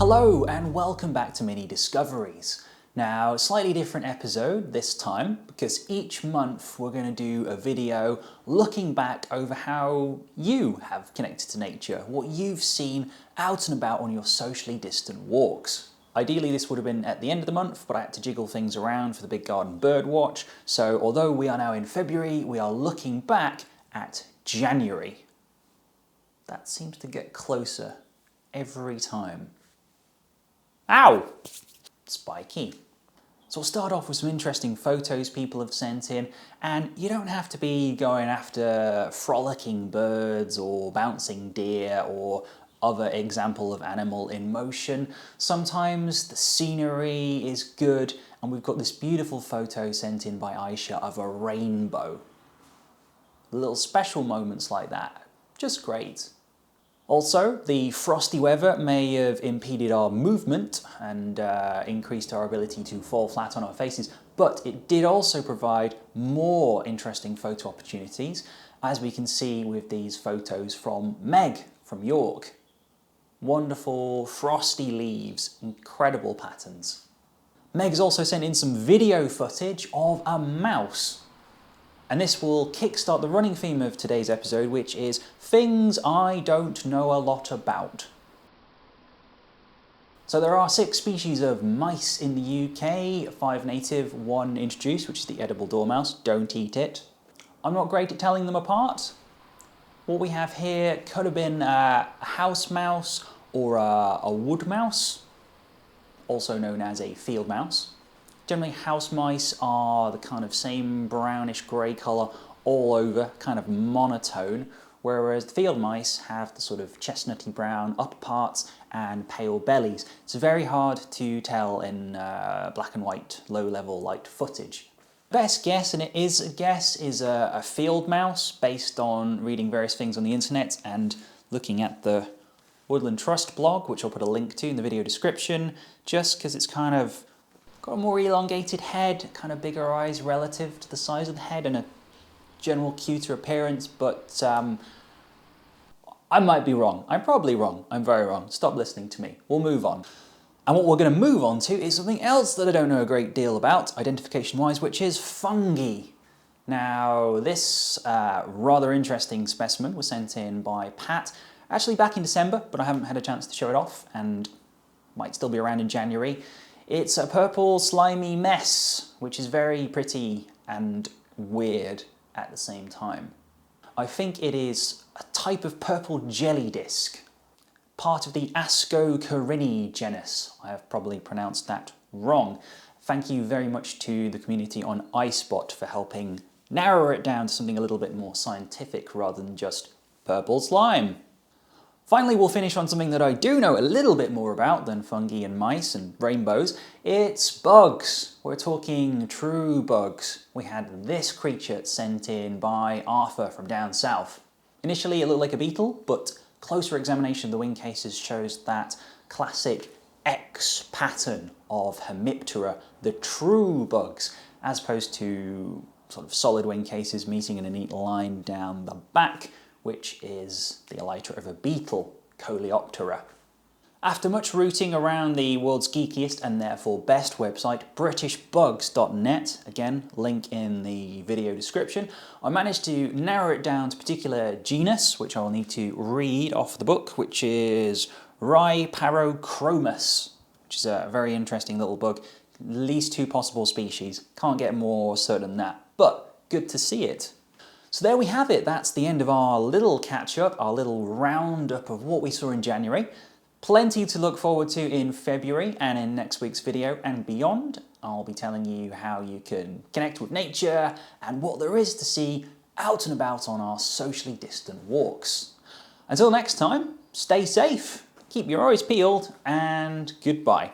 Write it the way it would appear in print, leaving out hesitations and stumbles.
Hello and welcome back to Mini Discoveries. Now, a slightly different episode this time because each month we're going to do a video looking back over how you have connected to nature, what you've seen out and about on your socially distant walks. Ideally this would have been at the end of the month, but I had to jiggle things around for the Big Garden Bird Watch, so although we are now in February, we are looking back at January. That seems to get closer every time. Ow! Spiky. So we'll start off with some interesting photos people have sent in, and you don't have to be going after frolicking birds or bouncing deer or other example of animal in motion. Sometimes the scenery is good, and we've got this beautiful photo sent in by Aisha of a rainbow. Little special moments like that, just great. Also, the frosty weather may have impeded our movement and increased our ability to fall flat on our faces, but it did also provide more interesting photo opportunities, as we can see with these photos from Meg from York. Wonderful frosty leaves, incredible patterns. Meg's also sent in some video footage of a mouse. And this will kickstart the running theme of today's episode, which is things I don't know a lot about. So there are 6 species of mice in the UK, 5 native, 1 introduced, which is the edible dormouse. Don't eat it. I'm not great at telling them apart. What we have here could have been a house mouse or a wood mouse, also known as a field mouse. Generally, house mice are the kind of same brownish grey colour all over, kind of monotone, whereas the field mice have the sort of chestnutty brown upper parts and pale bellies. It's very hard to tell in black and white, low-level light footage. Best guess, and it is a guess, is a field mouse based on reading various things on the internet and looking at the Woodland Trust blog, which I'll put a link to in the video description, just because it's kind of got a more elongated head, kind of bigger eyes relative to the size of the head, and a general cuter appearance, but I might be wrong. I'm probably wrong. I'm very wrong. Stop listening to me. We'll move on. And what we're going to move on to is something else that I don't know a great deal about, identification-wise, which is fungi. Now, this rather interesting specimen was sent in by Pat, actually back in December, but I haven't had a chance to show it off, and might still be around in January. It's a purple slimy mess, which is very pretty and weird at the same time. I think it is a type of purple jelly disc, part of the Ascocarini genus. I have probably pronounced that wrong. Thank you very much to the community on iSpot for helping narrow it down to something a little bit more scientific rather than just purple slime. Finally, we'll finish on something that I do know a little bit more about than fungi and mice and rainbows. It's bugs. We're talking true bugs. We had this creature sent in by Arthur from down south. Initially, it looked like a beetle, but closer examination of the wing cases shows that classic X pattern of Hemiptera, the true bugs, as opposed to sort of solid wing cases meeting in a neat line down the back, which is the elytra of a beetle, Coleoptera. After much rooting around the world's geekiest and therefore best website, britishbugs.net, again, link in the video description, I managed to narrow it down to a particular genus, which I'll need to read off the book, which is Rhiparochromis, which is a very interesting little bug. At least 2 possible species. Can't get more certain than that, but good to see it. So there we have it. That's the end of our little catch-up, our little roundup of what we saw in January. Plenty to look forward to in February and in next week's video and beyond. I'll be telling you how you can connect with nature and what there is to see out and about on our socially distant walks. Until next time, stay safe, keep your eyes peeled, and goodbye.